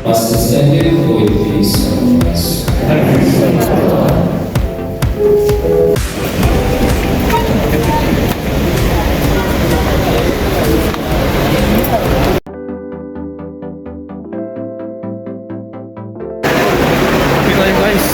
Must extend it with peace and trust. Okay tayo guys.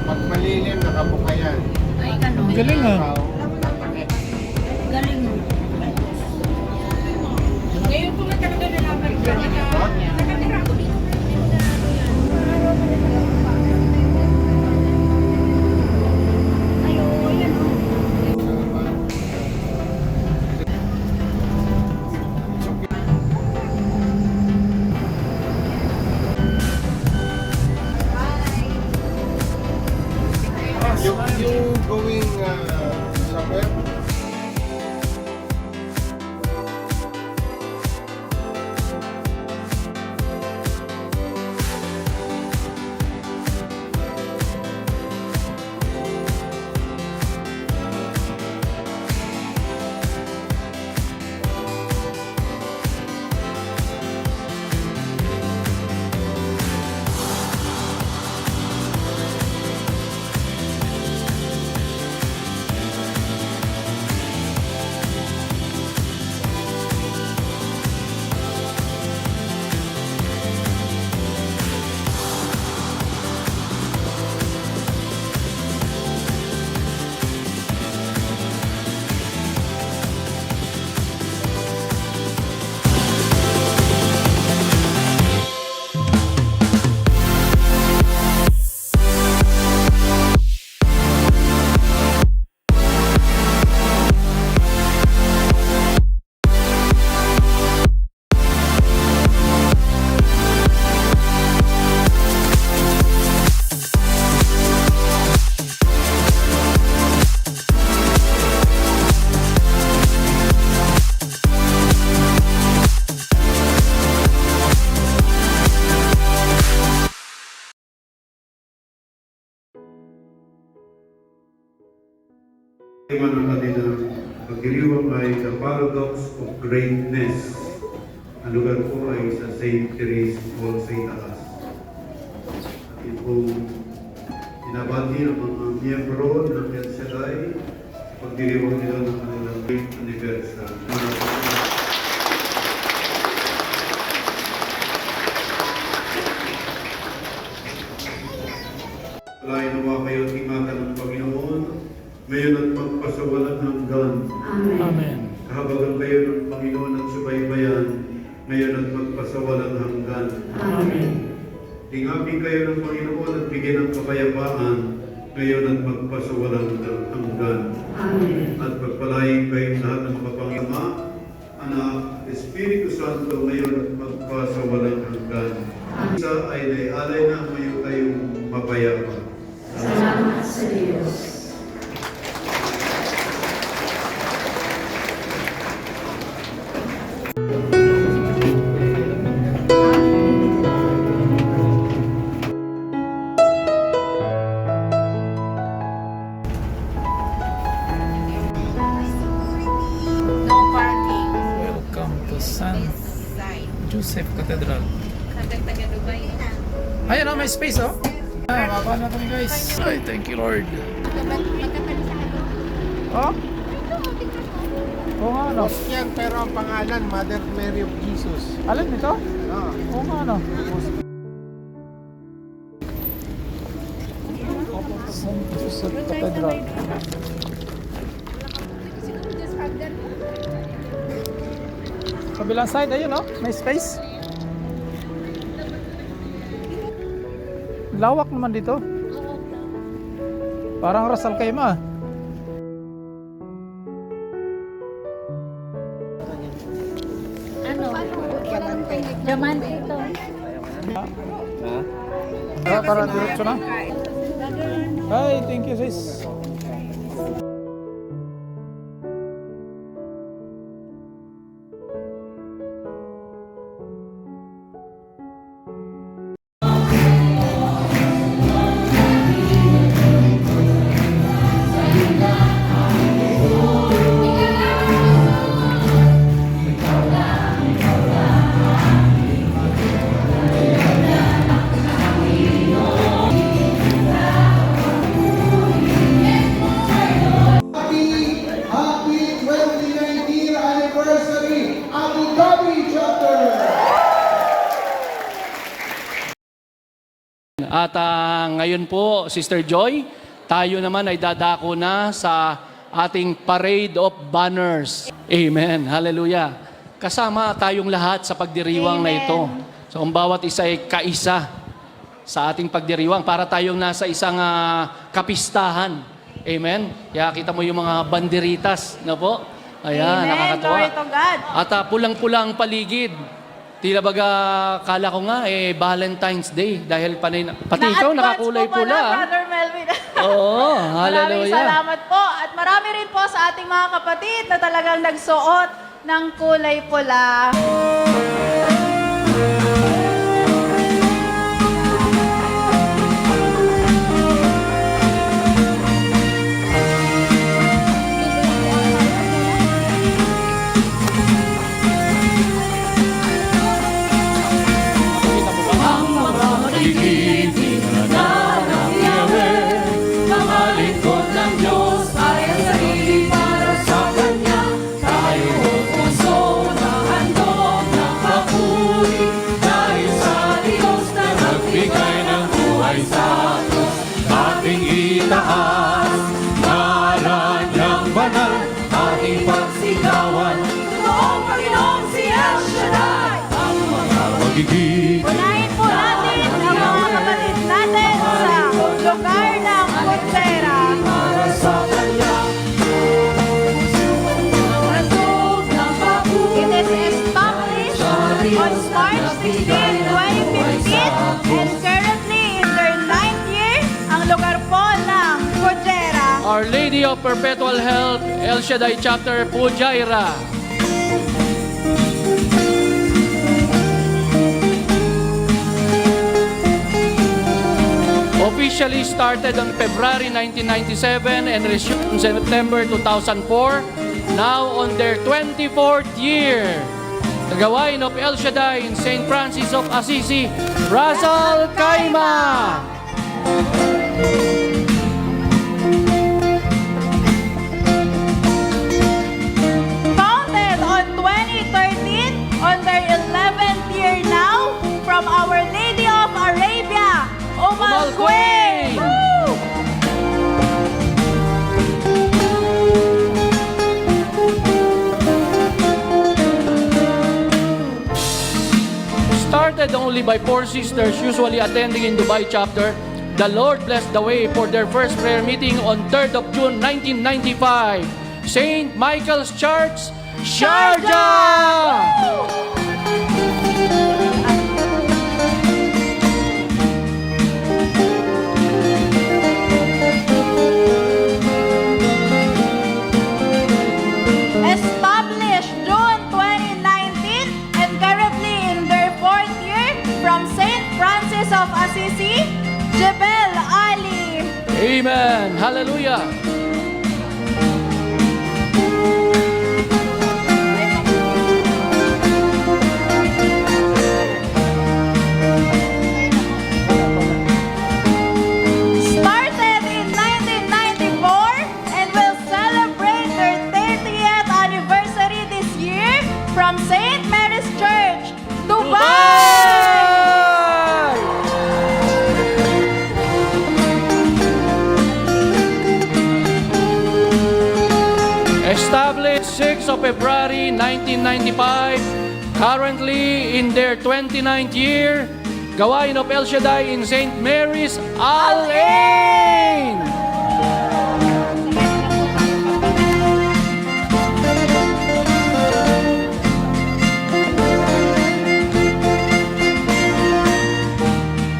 Pag malilim, nakabuka yan. Ay, ganun. Galing ah. Galing. Ngayon ko lang talaga nalaman ko. Nakatira ako dito. Ayo, yan o. Yung going somewhere, Iman ang kanilang pagdiriwang ay The Paradox of Greatness. Ang lugar po ay sa St. Therese o St. Alas. At itong inabati ng mga miyembro ng LCI sa pagdiriwang nila ng kanilang great anniversary. Alay nawa kayo at ingatan ng Panginoon ngayon at magpasawalan hanggan. Amen. Kahabagan kayo ng Panginoon at subaybayan ngayon at magpasawalan hanggan. Amen. Ingapin kayo ng Panginoon at bigyan ng kapayapaan ngayon at magpasawalang hanggan. Amen. At pagpalain kayong lahat ng mga Panginoon, Anak, Espiritu Santo ngayon at magpasawalang hanggan. Isa ay naialay na ngayon kayong mapayapa. Salamat sa Diyos. No parking. Welcome to San This side. Joseph Cathedral. Hanggang taga Dubai. Ayun oh, may space oh. Mababa na kami guys. Ay, thank you Lord. Oh? Oo nga no. Yan, pero ang pangalan, Mother Mary of Jesus. Alin nito? Ah. Oo nga no. San Joseph Cathedral. Kabilang side, ayun oh. May space. Lawak naman dito. Parang Rasal Khaimah. Ano? Diamante ito. Para diretso na. Hi, thank you sis. Happy 2019 anniversary Abu Dhabi chapter. At ngayon po, Sister Joy, tayo naman ay dadako na sa ating Parade of Banners. Amen. Hallelujah. Kasama tayong lahat sa pagdiriwang na ito. So, ang bawat isa ay kaisa sa ating pagdiriwang para tayong nasa isang kapistahan. Amen. Kaya kita mo yung mga banderitas na po. Ayan, nakakatuwa. Glory to God. At pulang-pula ang paligid. Tila baga, kala ko nga, Valentine's Day. Dahil pati ikaw, nakakulay Na-advance po pula. pala, Brother Melvin. Oo, Maraming hallelujah. salamat po. At marami rin po sa ating mga kapatid na talagang nagsuot ng kulay pula. Unahin po natin ang mga kapatid natin sa lugar ng Kutsera. It is established on March 16, 2015 and currently in their 9th year ang lugar po ng Kutsera. Our Lady of Perpetual Help, El Shaddai Chapter, Pujaira. Officially started on February 1997 and resumed in September 2004, now on their 24th year. The gawain of El Shaddai in St. Francis of Assisi, Rasal Khaimah. Founded on 2013, on their 11th year now, from Our Lady of Arabia, Umal Queen! Started Founded only by 4 sisters usually attending in Dubai chapter, the Lord blessed the way for their first prayer meeting on 3rd of June 1995. St. Michael's Church, Sharjah! Established June 2019 and currently in their 4th year from St. Francis of Assisi, Jebel Ali. Amen. Hallelujah. Started in 1994 and will celebrate their 30th anniversary this year from St. Mary's Church, Dubai! Established 6th of February 1995, currently in their 29th year, Gawain of El Shaddai in St. Mary's, Al Ain.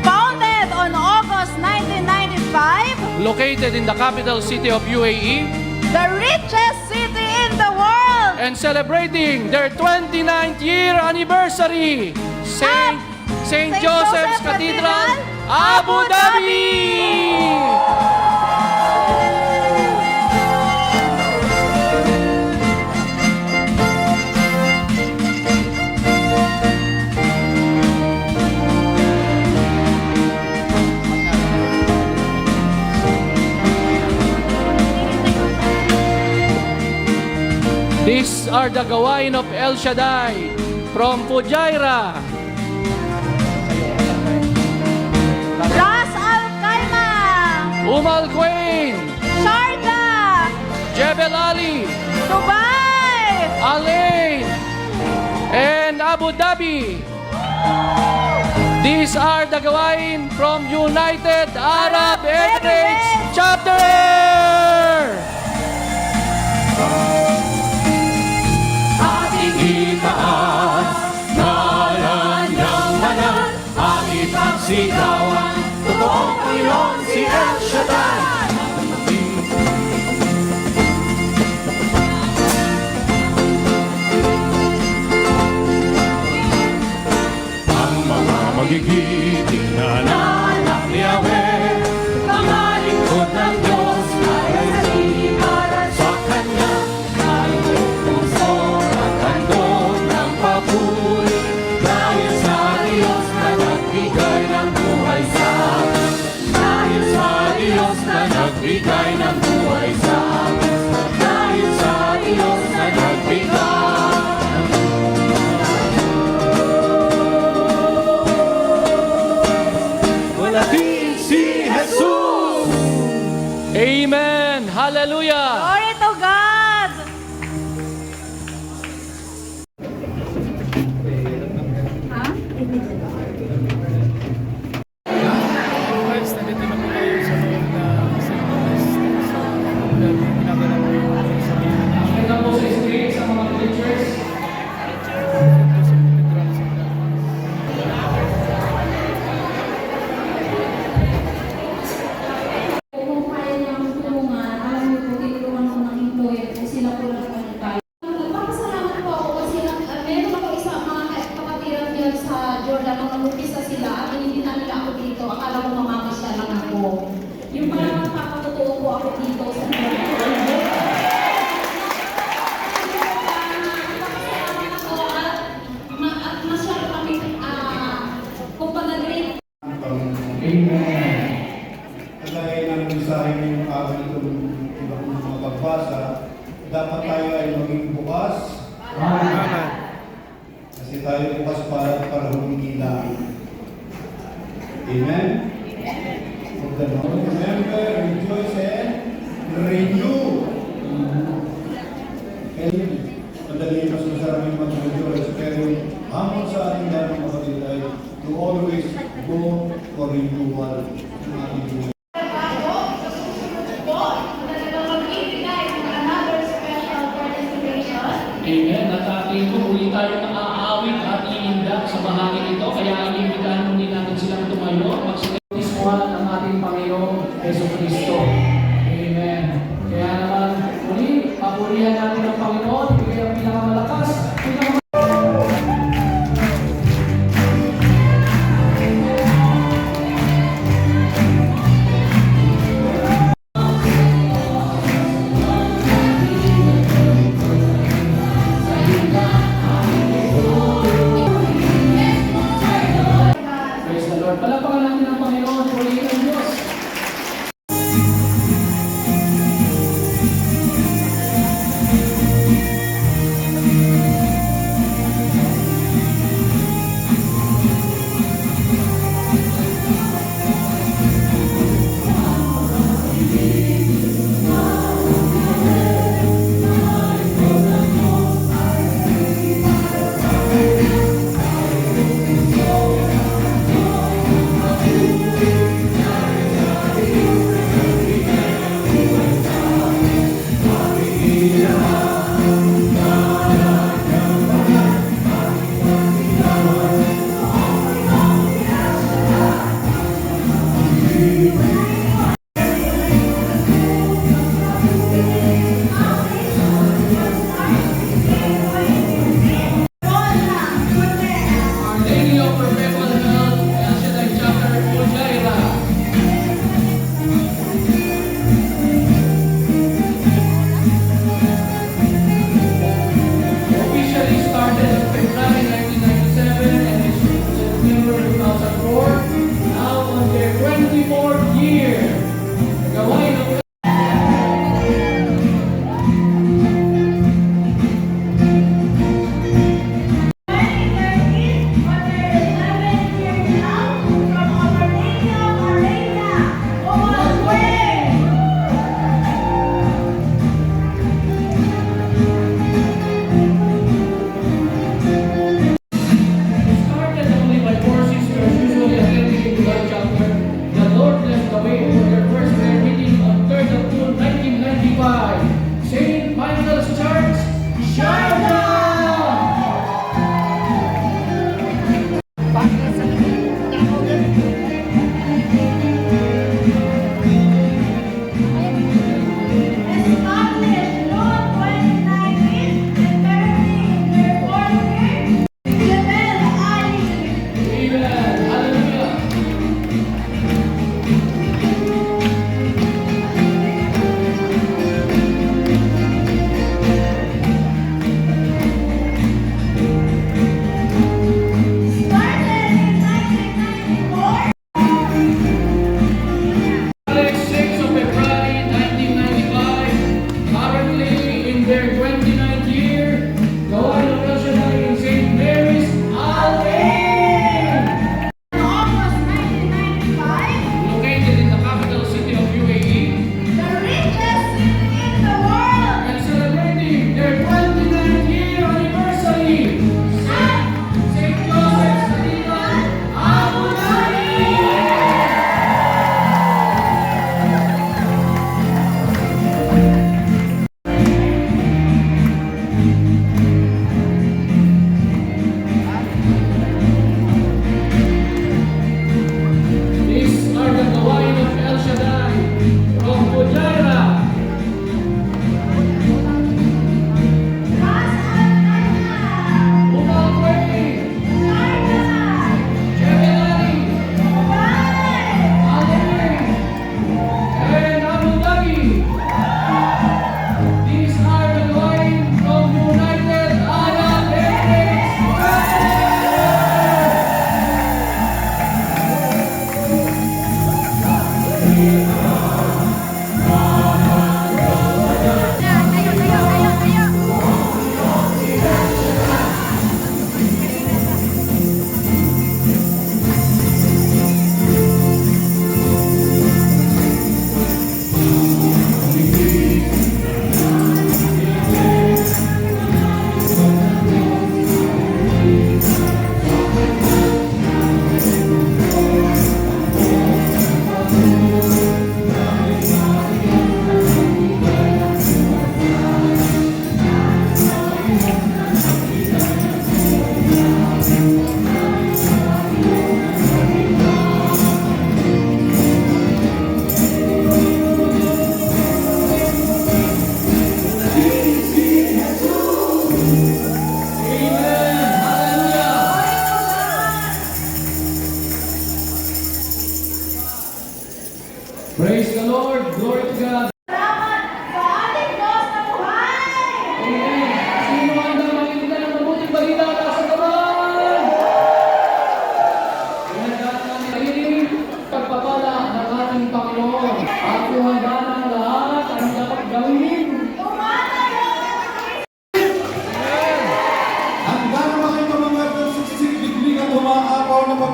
Founded on August 1995, Located in the capital city of UAE, the richest city in the world, and celebrating their 29th year anniversary, St. Joseph's Cathedral, Abu Dhabi. These are the Gawain of El Shaddai from Fujairah, Ras Al Khaimah, Al Quwain, Sharjah, Jebel Ali, Dubai, Al Ain, and Abu Dhabi. These are the Gawain from United Arab Emirates chapter. Ating itaas, ngalan niyang banal, ang ipagsigawan, totoong Panginoon si El Shaddai. Ang mga magigiting na anak ni Yahweh, mga lingkod ng Diyos, ay nag-iibarat sa Kanya, ay puso at handog ng papuri, dahil sa Diyos na nagbigay ng buhay sa akin, dahil sa Diyos na nagbigay ng buhay sa akin, dahil sa Diyos na nagbigay. Walahin si Jesus! Amen. Hallelujah. Glory to God! Guys, nandito na po kayo sa loob na St. Louis. So, ginagawa po yung sa Maganda po sa screen sa mga teachers. Kung kaya niyang tulungan, alam niyo po, tinulungan ko ng employer ko, sila po lang ang tayo. Nagpapasalamat po ako kasi meron ako isang mga kapatiran niya sa Jordan nung nag-umpisa sila at hindi na nila ako dito. Akala ko mamamasya lang ako. Yung parang magpapatotoo po ako dito sa Jordan. Nagpapasalamat ako at masyado kami kung pag-agree. Kagaya ng mensahe ng araw itong ibang mga pagbasa, dapat tayo ay maging bukas. Kasi tayo bukas para humingi lang. Amen? Huwag ganon. Remember, rejoice and renew. Madali mas masarap yung mag-rejoice, pero hamon sa ating lahat ng kapatid ay paghintuan ng ating buhay. Amen. At ating muli tayo naaawit at iindak sa bahagi ito. Kaya inimbitahan muli natin silang tumayo. Magsinismuhan ang ating Panginoong Yeso Cristo. Amen. Kaya naman, muli, papurihan natin ang Panginoon. Ibigay ang pinakamalakas.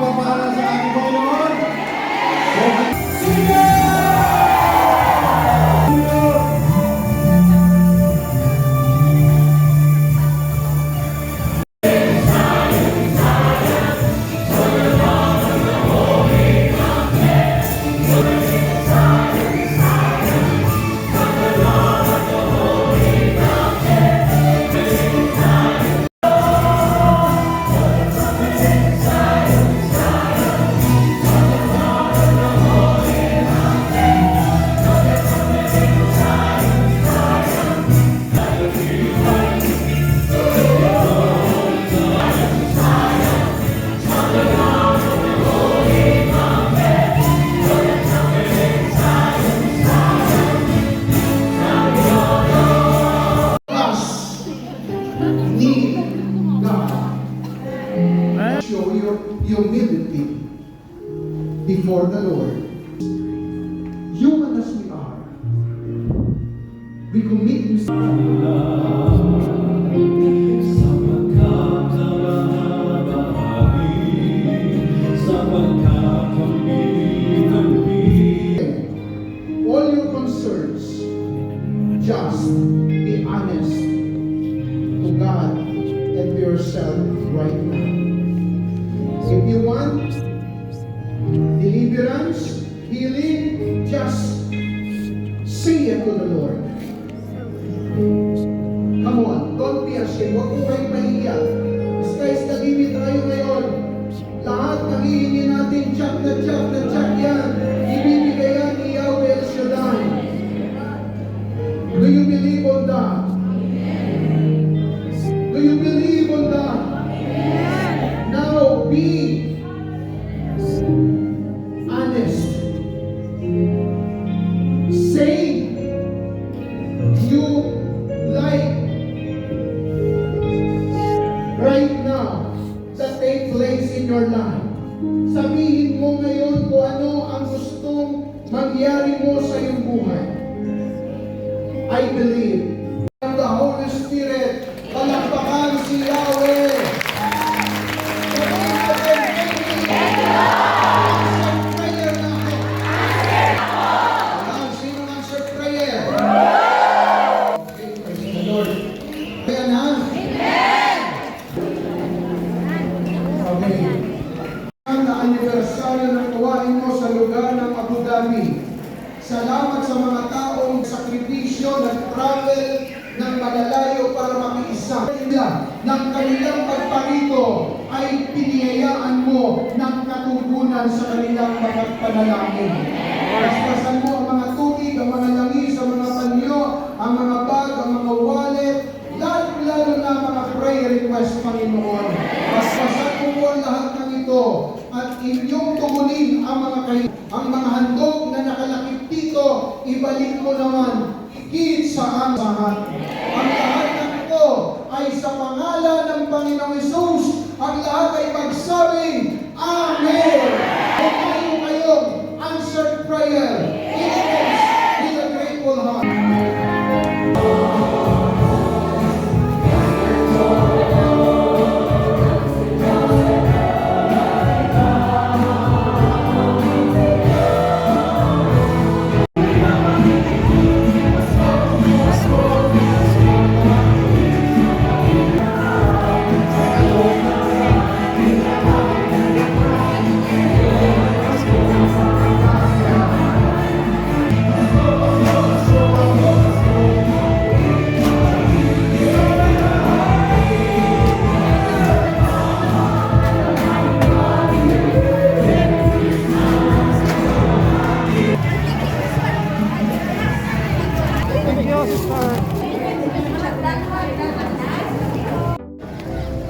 pagpapala sa ating Panginoon. Us need God. Show your humility before the Lord. Human as we are, we commit all your concerns. Just be honest to God and to yourself right now. If you want deliverance, healing, just say it to the Lord. Come on, don't be ashamed. Huwag po kayong mahiya. Sky's the limit tayo ngayon. Lahat ng hihingi natin, tsak na tsak yan. Ibibigay yan ni Yahweh El Shaddai. Do you believe on that? Do you believe on that? Now be honest. Say you like right now that take place in your life. Sabihin mo ngayon kung ano ang gustong mangyari mo sa iyong buhay. I believe. The Holy Spirit, palakpakan si Yahweh. Prayer natin. Sino answer prayer? Okay, praise the Lord. Kaya na? Okay. Ang anibersaryo ng tuwain mo sa lugar ng Abu Dhabi. Salamat sa mga taong sakripisyo, nag-travel ng malalayo para makiisa. Ng kanilang pagparito ay piniyayaan mo ng katugunan sa kanilang mga panalangin. Paspasan mo ang mga tubig, ang mga langis, ang mga panyo, ang mga bag, ang mga wallet, lalo na mga prayer request, Panginoon. Paspasan mo po ang lahat ng ito at inyong tugunin ang mga handog na nakalakip dito, ibalik mo naman higit sa ang lahat. Ang lahat ng ito ay sa pangalan ng Panginoong Hesus. Ang lahat ay magsabing, Amen! Kung kayong answered prayer, it is with a grateful heart.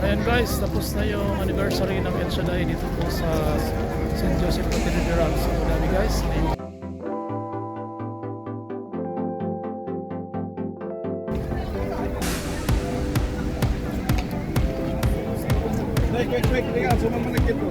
Ayan guys, tapos na yung anniversary ng El Shaddai dito po sa St. Joseph Cathedral sa Abu Dhabi guys. Quick, sumama na kito.